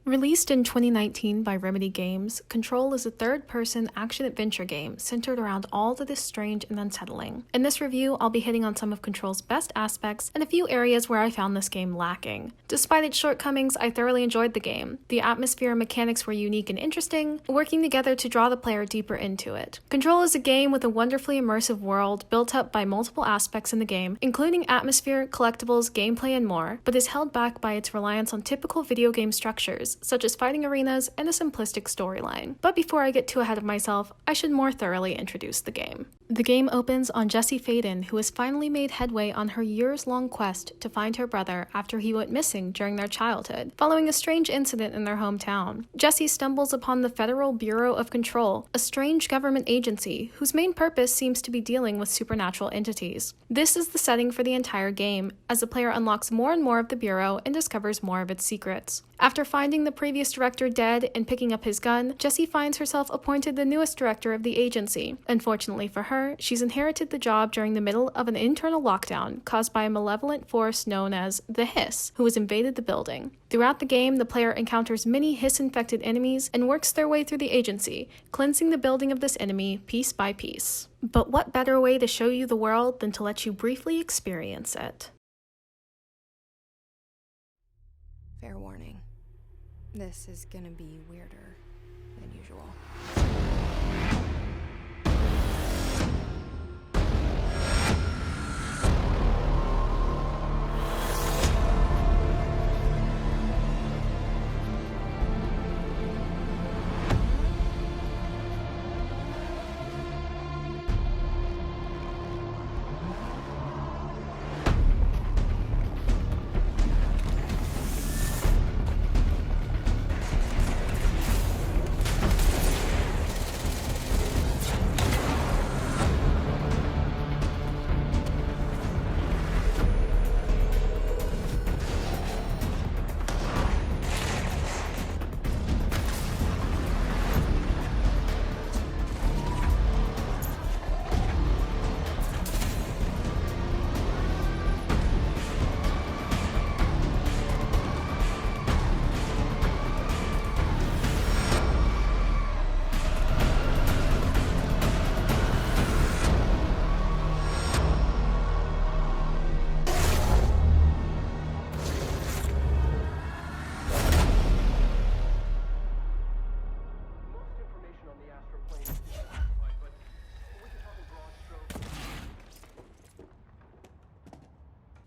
Released in 2019 by Remedy Games, Control is a third-person action-adventure game centered around all that is strange and unsettling. In this review, I'll be hitting on some of Control's best aspects and a few areas where I found this game lacking. Despite its shortcomings, I thoroughly enjoyed the game. The atmosphere and mechanics were unique and interesting, working together to draw the player deeper into it. Control is a game with a wonderfully immersive world built up by multiple aspects in the game, including atmosphere, collectibles, gameplay, and more, but is held back by its reliance on typical video game structures, such as fighting arenas and a simplistic storyline. But before I get too ahead of myself, I should more thoroughly introduce the game. The game opens on Jessie Faden, who has finally made headway on her years-long quest to find her brother after he went missing during their childhood, following a strange incident in their hometown. Jessie stumbles upon the Federal Bureau of Control, a strange government agency whose main purpose seems to be dealing with supernatural entities. This is the setting for the entire game, as the player unlocks more and more of the Bureau and discovers more of its secrets. After finding the previous director dead and picking up his gun, Jessie finds herself appointed the newest director of the agency. Unfortunately for her, she's inherited the job during the middle of an internal lockdown caused by a malevolent force known as the Hiss, who has invaded the building. Throughout the game, the player encounters many Hiss-infected enemies and works their way through the agency, cleansing the building of this enemy piece by piece. But what better way to show you the world than to let you briefly experience it? Fair warning. This is gonna be weirder than usual.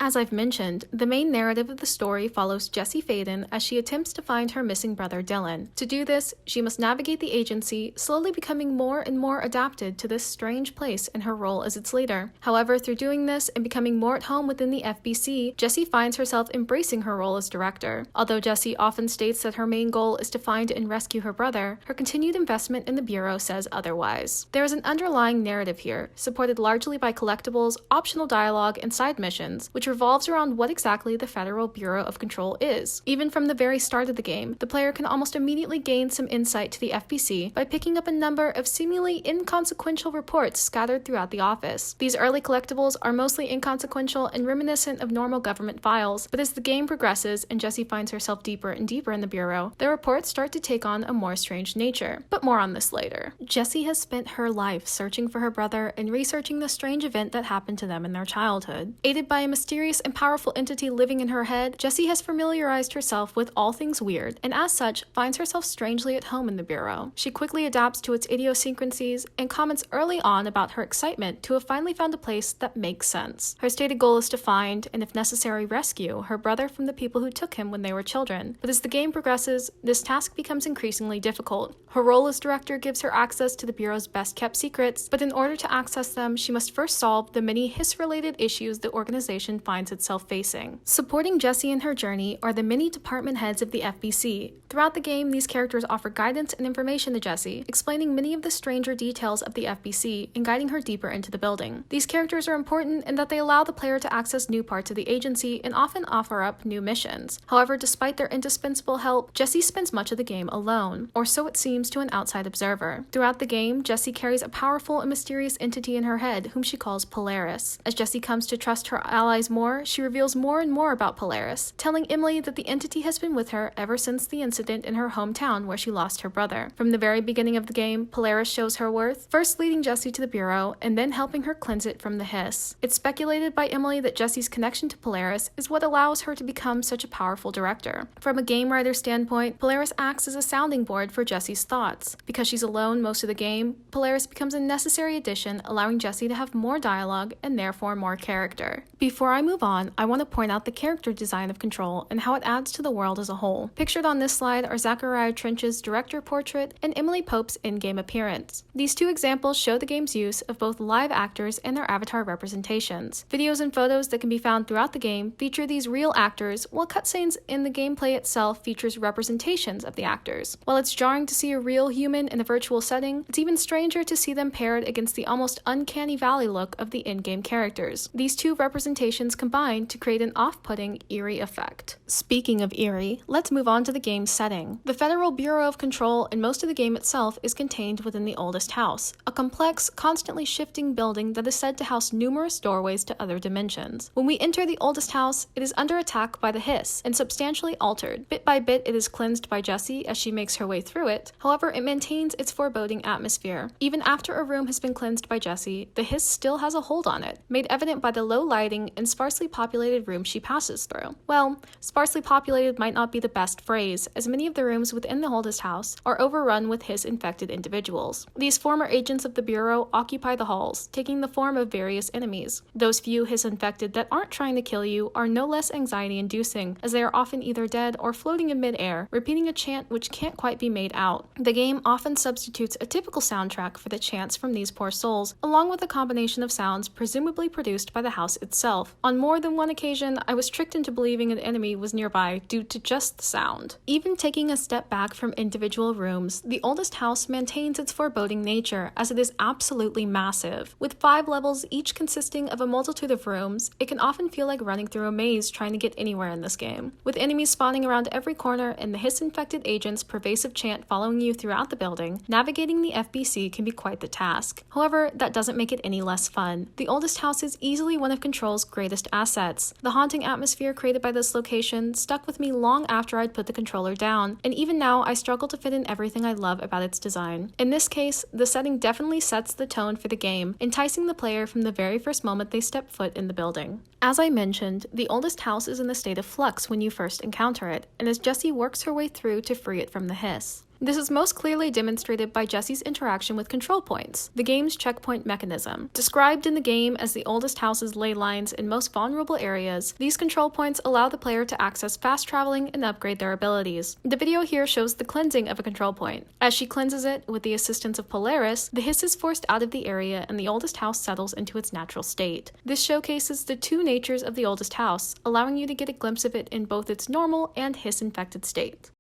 As I've mentioned, the main narrative of the story follows Jessie Faden as she attempts to find her missing brother Dylan. To do this, she must navigate the agency, slowly becoming more and more adapted to this strange place in her role as its leader. However, through doing this and becoming more at home within the FBC, Jessie finds herself embracing her role as director. Although Jessie often states that her main goal is to find and rescue her brother, her continued investment in the Bureau says otherwise. There is an underlying narrative here, supported largely by collectibles, optional dialogue, and side missions, which revolves around what exactly the Federal Bureau of Control is. Even from the very start of the game, the player can almost immediately gain some insight to the FBC by picking up a number of seemingly inconsequential reports scattered throughout the office. These early collectibles are mostly inconsequential and reminiscent of normal government files, but as the game progresses and Jessie finds herself deeper and deeper in the Bureau, the reports start to take on a more strange nature. But more on this later. Jessie has spent her life searching for her brother and researching the strange event that happened to them in their childhood. Aided by a mysterious and powerful entity living in her head, Jessie has familiarized herself with all things weird, and as such, finds herself strangely at home in the Bureau. She quickly adapts to its idiosyncrasies and comments early on about her excitement to have finally found a place that makes sense. Her stated goal is to find, and if necessary rescue, her brother from the people who took him when they were children. But as the game progresses, this task becomes increasingly difficult. Her role as director gives her access to the Bureau's best-kept secrets, but in order to access them, she must first solve the many Hiss-related issues the organization finds itself facing. Supporting Jessie in her journey are the many department heads of the FBC. Throughout the game, these characters offer guidance and information to Jessie, explaining many of the stranger details of the FBC and guiding her deeper into the building. These characters are important in that they allow the player to access new parts of the agency and often offer up new missions. However, despite their indispensable help, Jessie spends much of the game alone, or so it seems to an outside observer. Throughout the game, Jessie carries a powerful and mysterious entity in her head whom she calls Polaris. As Jessie comes to trust her allies more more, she reveals more and more about Polaris, telling Emily that the entity has been with her ever since the incident in her hometown where she lost her brother. From the very beginning of the game, Polaris shows her worth, first leading Jessie to the Bureau and then helping her cleanse it from the hiss. It's speculated by Emily that Jessie's connection to Polaris is what allows her to become such a powerful director. From a game writer standpoint, Polaris acts as a sounding board for Jessie's thoughts. Because she's alone most of the game, Polaris becomes a necessary addition, allowing Jessie to have more dialogue and therefore more character. Before I move on, I want to point out the character design of Control and how it adds to the world as a whole. Pictured on this slide are Zachariah Trench's director portrait and Emily Pope's in-game appearance. These two examples show the game's use of both live actors and their avatar representations. Videos and photos that can be found throughout the game feature these real actors, while cutscenes in the gameplay itself features representations of the actors. While it's jarring to see a real human in a virtual setting, it's even stranger to see them paired against the almost uncanny valley look of the in-game characters. These two representations combine to create an off-putting, eerie effect. Speaking of eerie, let's move on to the game's setting. The Federal Bureau of Control and most of the game itself is contained within the Oldest House, a complex, constantly shifting building that is said to house numerous doorways to other dimensions. When we enter the Oldest House, it is under attack by the hiss and substantially altered. Bit by bit, it is cleansed by Jessie as she makes her way through it. However, it maintains its foreboding atmosphere. Even after a room has been cleansed by Jessie, the hiss still has a hold on it, made evident by the low lighting and sparsely populated rooms she passes through. Well, sparsely populated might not be the best phrase, as many of the rooms within the Oldest House are overrun with hiss-infected individuals. These former agents of the Bureau occupy the halls, taking the form of various enemies. Those few hiss-infected that aren't trying to kill you are no less anxiety-inducing, as they are often either dead or floating in mid-air, repeating a chant which can't quite be made out. The game often substitutes a typical soundtrack for the chants from these poor souls, along with a combination of sounds presumably produced by the house itself. On more than one occasion, I was tricked into believing an enemy was nearby due to just the sound. Even taking a step back from individual rooms, the Oldest House maintains its foreboding nature, as it is absolutely massive. With 5 levels, each consisting of a multitude of rooms, it can often feel like running through a maze trying to get anywhere in this game. With enemies spawning around every corner and the hiss-infected agent's pervasive chant following you throughout the building, navigating the FBC can be quite the task. However, that doesn't make it any less fun. The Oldest House is easily one of Control's greatest assets. The haunting atmosphere created by this location stuck with me long after I'd put the controller down, and even now I struggle to fit in everything I love about its design. In this case, the setting definitely sets the tone for the game, enticing the player from the very first moment they step foot in the building. As I mentioned, the Oldest House is in a state of flux when you first encounter it, and as Jessie works her way through to free it from the hiss. This is most clearly demonstrated by Jessie's interaction with control points, the game's checkpoint mechanism. Described in the game as the Oldest House's ley lines in most vulnerable areas, these control points allow the player to access fast traveling and upgrade their abilities. The video here shows the cleansing of a control point. As she cleanses it, with the assistance of Polaris, the hiss is forced out of the area and the Oldest House settles into its natural state. This showcases the two natures of the Oldest House, allowing you to get a glimpse of it in both its normal and hiss-infected state.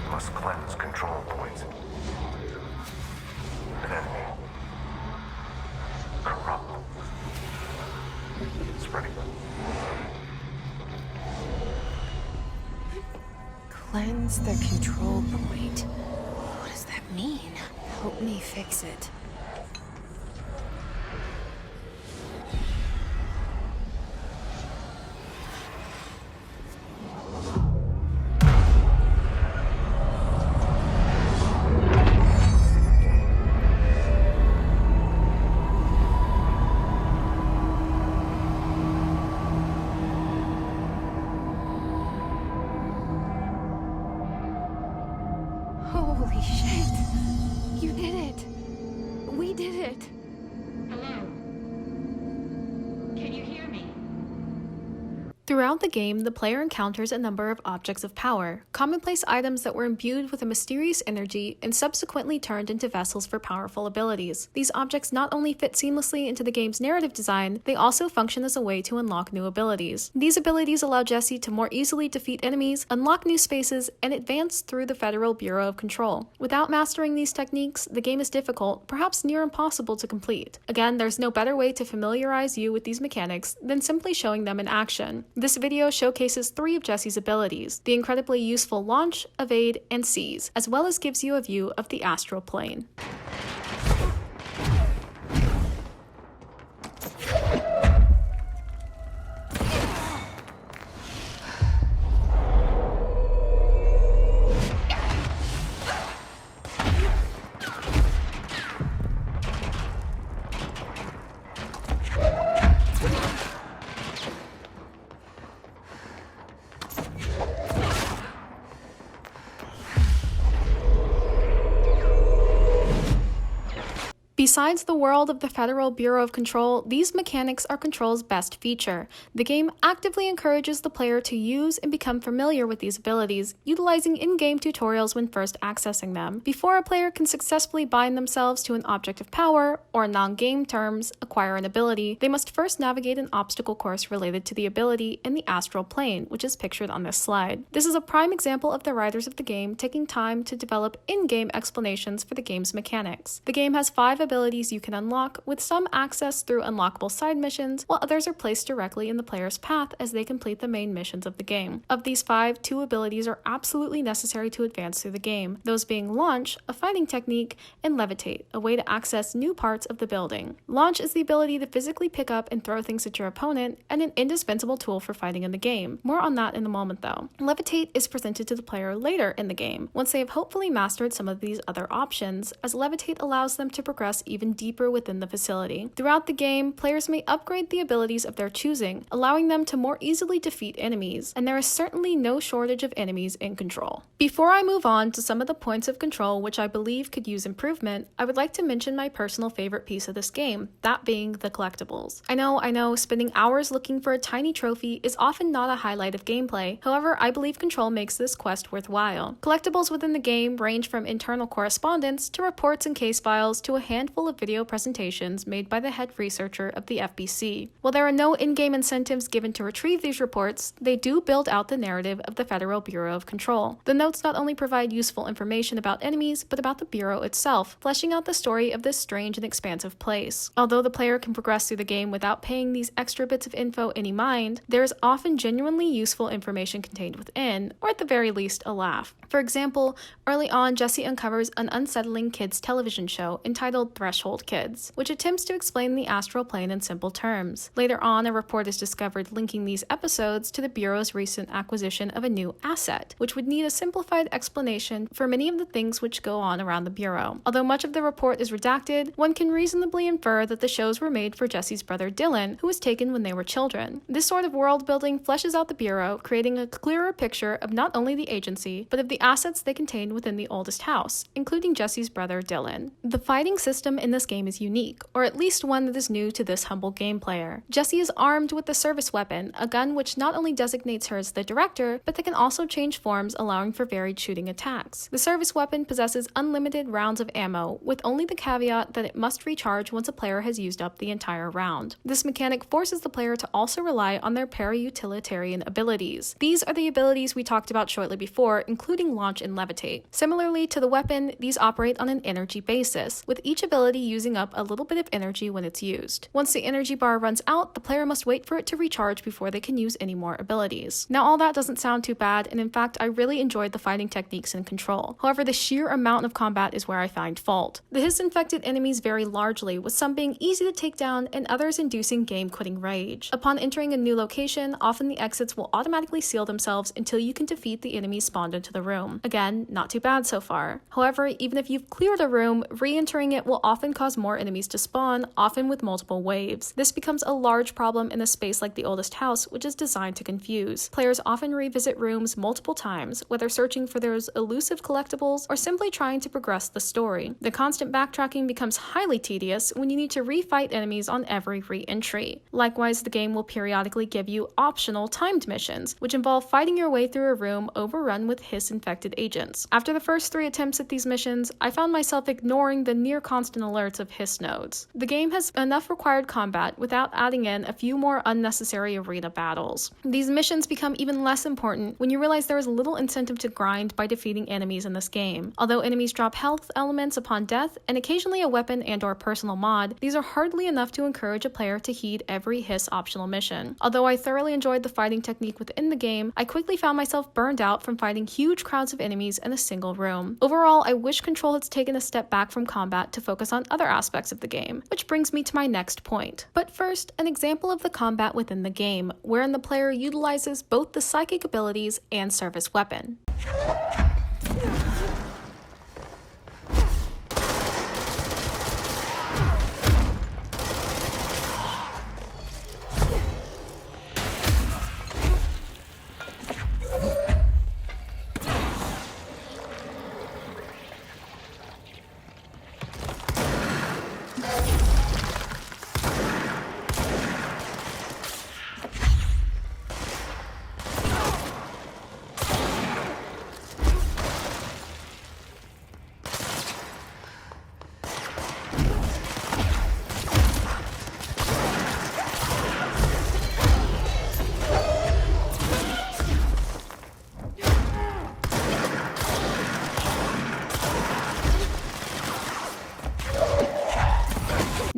Must cleanse control points. An enemy. Corrupt. Spreading. Cleanse the control point. What does that mean? Help me fix it. Holy shit! You did it! We did it! Hello? Can you hear me? Throughout the game, the player encounters a number of objects of power, commonplace items that were imbued with a mysterious energy and subsequently turned into vessels for powerful abilities. These objects not only fit seamlessly into the game's narrative design, they also function as a way to unlock new abilities. These abilities allow Jessie to more easily defeat enemies, unlock new spaces, and advance through the Federal Bureau of Control. Without mastering these techniques, the game is difficult, perhaps near impossible to complete. Again, there's no better way to familiarize you with these mechanics than simply showing them in action. This video showcases 3 of Jessie's abilities, the incredibly useful Launch, Evade, and Seize, as well as gives you a view of the astral plane. Besides the world of the Federal Bureau of Control, these mechanics are Control's best feature. The game actively encourages the player to use and become familiar with these abilities, utilizing in-game tutorials when first accessing them. Before a player can successfully bind themselves to an object of power, or in non-game terms, acquire an ability, they must first navigate an obstacle course related to the ability in the astral plane, which is pictured on this slide. This is a prime example of the writers of the game taking time to develop in-game explanations for the game's mechanics. The game has 5 abilities you can unlock, with some accessed through unlockable side missions, while others are placed directly in the player's path as they complete the main missions of the game. Of these 5, 2 abilities are absolutely necessary to advance through the game, those being Launch, a fighting technique, and Levitate, a way to access new parts of the building. Launch is the ability to physically pick up and throw things at your opponent, and an indispensable tool for fighting in the game. More on that in a moment though. Levitate is presented to the player later in the game, once they have hopefully mastered some of these other options, as Levitate allows them to progress even deeper within the facility. Throughout the game, players may upgrade the abilities of their choosing, allowing them to more easily defeat enemies, and there is certainly no shortage of enemies in Control. Before I move on to some of the points of Control which I believe could use improvement, I would like to mention my personal favorite piece of this game, that being the collectibles. I know, spending hours looking for a tiny trophy is often not a highlight of gameplay, however, I believe Control makes this quest worthwhile. Collectibles within the game range from internal correspondence to reports and case files to a handful of video presentations made by the head researcher of the FBC. While there are no in-game incentives given to retrieve these reports, they do build out the narrative of the Federal Bureau of Control. The notes not only provide useful information about enemies, but about the Bureau itself, fleshing out the story of this strange and expansive place. Although the player can progress through the game without paying these extra bits of info any mind, there is often genuinely useful information contained within, or at the very least, a laugh. For example, early on, Jesse uncovers an unsettling kids television show entitled Threshold Kids, which attempts to explain the astral plane in simple terms. Later on, a report is discovered linking these episodes to the Bureau's recent acquisition of a new asset, which would need a simplified explanation for many of the things which go on around the Bureau. Although much of the report is redacted, one can reasonably infer that the shows were made for Jesse's brother Dylan, who was taken when they were children. This sort of world building fleshes out the Bureau, creating a clearer picture of not only the agency, but of the assets they contain within the oldest house, including Jesse's brother Dylan. The fighting system in this game is unique, or at least one that is new to this humble game player. Jesse is armed with the service weapon, a gun which not only designates her as the director, but that can also change forms, allowing for varied shooting attacks. The service weapon possesses unlimited rounds of ammo, with only the caveat that it must recharge once a player has used up the entire round. This mechanic forces the player to also rely on their para-utilitarian abilities. These are the abilities we talked about shortly before, including Launch and Levitate. Similarly to the weapon, these operate on an energy basis, with each ability using up a little bit of energy when it's used. Once the energy bar runs out, the player must wait for it to recharge before they can use any more abilities. Now, all that doesn't sound too bad, and in fact, I really enjoyed the fighting techniques in Control. However, the sheer amount of combat is where I find fault. The Hiss-infected enemies vary largely, with some being easy to take down and others inducing game-quitting rage. Upon entering a new location, often the exits will automatically seal themselves until you can defeat the enemies spawned into the room. Again, not too bad so far. However, even if you've cleared a room, re-entering it will often cause more enemies to spawn, often with multiple waves. This becomes a large problem in a space like the oldest house, which is designed to confuse. Players often revisit rooms multiple times, whether searching for those elusive collectibles or simply trying to progress the story. The constant backtracking becomes highly tedious when you need to refight enemies on every re-entry. Likewise, the game will periodically give you optional timed missions, which involve fighting your way through a room overrun with Hiss-infected agents. After the first 3 attempts at these missions, I found myself ignoring the near constant alerts of Hiss nodes. The game has enough required combat without adding in a few more unnecessary arena battles. These missions become even less important when you realize there is little incentive to grind by defeating enemies in this game. Although enemies drop health elements upon death, and occasionally a weapon and/or personal mod, these are hardly enough to encourage a player to heed every Hiss optional mission. Although I thoroughly enjoyed the fighting technique within the game, I quickly found myself burned out from fighting huge crowds of enemies in a single room. Overall, I wish Control had taken a step back from combat to focus on other aspects of the game, which brings me to my next point. But first, an example of the combat within the game, wherein the player utilizes both the psychic abilities and service weapon.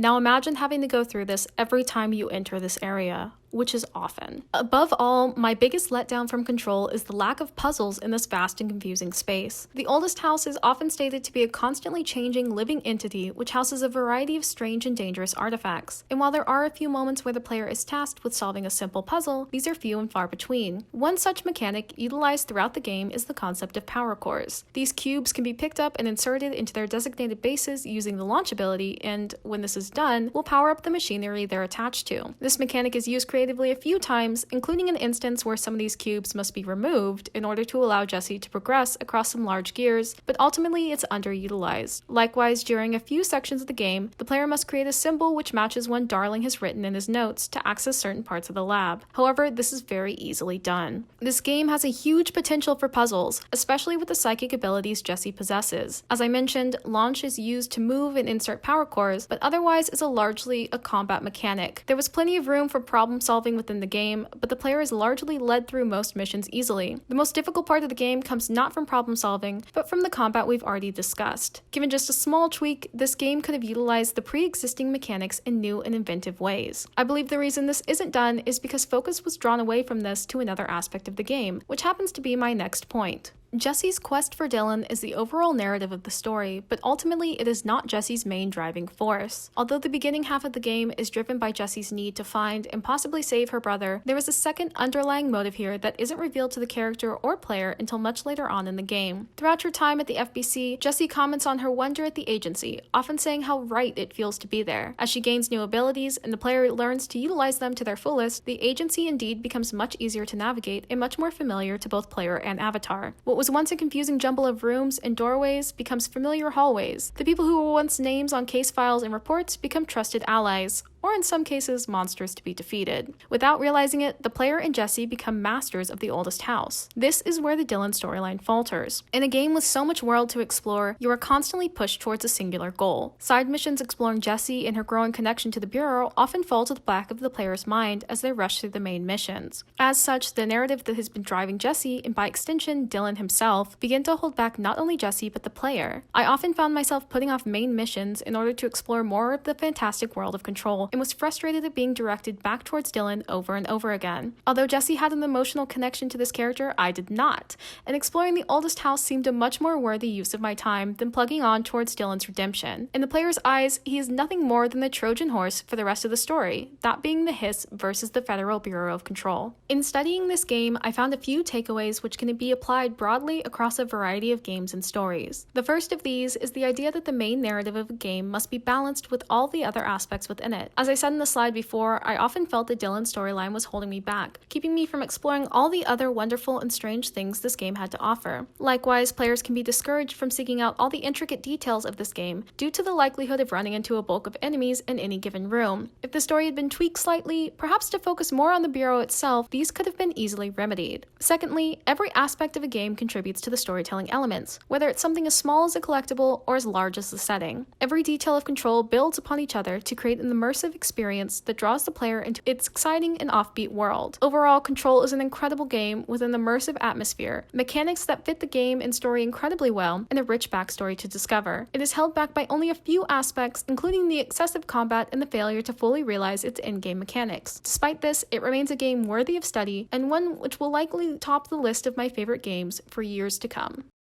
Now imagine having to go through this every time you enter this area, which is often. Above all, my biggest letdown from Control is the lack of puzzles in this vast and confusing space. The Oldest House is often stated to be a constantly changing living entity which houses a variety of strange and dangerous artifacts. And while there are a few moments where the player is tasked with solving a simple puzzle, these are few and far between. One such mechanic utilized throughout the game is the concept of power cores. These cubes can be picked up and inserted into their designated bases using the launch ability, and when this is done, will power up the machinery they're attached to. This mechanic is used creatively a few times, including an instance where some of these cubes must be removed in order to allow Jesse to progress across some large gears, but ultimately it's underutilized. Likewise, during a few sections of the game, the player must create a symbol which matches one Darling has written in his notes to access certain parts of the lab. However, this is very easily done. This game has a huge potential for puzzles, especially with the psychic abilities Jesse possesses. As I mentioned, launch is used to move and insert power cores, but otherwise is largely a combat mechanic. There was plenty of room for problem solving within the game, but the player is largely led through most missions easily. The most difficult part of the game comes not from problem solving, but from the combat we've already discussed. Given just a small tweak, this game could have utilized the pre-existing mechanics in new and inventive ways. I believe the reason this isn't done is because focus was drawn away from this to another aspect of the game, which happens to be my next point. Jesse's quest for Dylan is the overall narrative of the story, but ultimately it is not Jesse's main driving force. Although the beginning half of the game is driven by Jesse's need to find and possibly save her brother, there is a second underlying motive here that isn't revealed to the character or player until much later on in the game. Throughout her time at the FBC, Jessie comments on her wonder at the agency, often saying how right it feels to be there. As she gains new abilities and the player learns to utilize them to their fullest, the agency indeed becomes much easier to navigate and much more familiar to both player and avatar. What was once a confusing jumble of rooms and doorways becomes familiar hallways. The people who were once names on case files and reports become trusted allies, or in some cases, monsters to be defeated. Without realizing it, the player and Jesse become masters of the Oldest House. This is where the Dylan storyline falters. In a game with so much world to explore, you are constantly pushed towards a singular goal. Side missions exploring Jesse and her growing connection to the Bureau often fall to the back of the player's mind as they rush through the main missions. As such, the narrative that has been driving Jesse, and by extension Dylan himself, begin to hold back not only Jesse but the player. I often found myself putting off main missions in order to explore more of the fantastic world of Control, and was frustrated at being directed back towards Dylan over and over again. Although Jesse had an emotional connection to this character, I did not, and exploring the Oldest House seemed a much more worthy use of my time than plugging on towards Dylan's redemption. In the player's eyes, he is nothing more than the Trojan horse for the rest of the story, that being the Hiss versus the Federal Bureau of Control. In studying this game, I found a few takeaways which can be applied broadly across a variety of games and stories. The first of these is the idea that the main narrative of a game must be balanced with all the other aspects within it. As I said in the slide before, I often felt the Dylan storyline was holding me back, keeping me from exploring all the other wonderful and strange things this game had to offer. Likewise, players can be discouraged from seeking out all the intricate details of this game due to the likelihood of running into a bulk of enemies in any given room. If the story had been tweaked slightly, perhaps to focus more on the Bureau itself, these could have been easily remedied. Secondly, every aspect of a game contributes to the storytelling elements, whether it's something as small as a collectible or as large as the setting. Every detail of Control builds upon each other to create an immersive experience that draws the player into its exciting and offbeat world. Overall, Control is an incredible game with an immersive atmosphere, mechanics that fit the game and story incredibly well, and a rich backstory to discover. It is held back by only a few aspects, including the excessive combat and the failure to fully realize its in-game mechanics. Despite this, it remains a game worthy of study, and one which will likely top the list of my favorite games for years to come.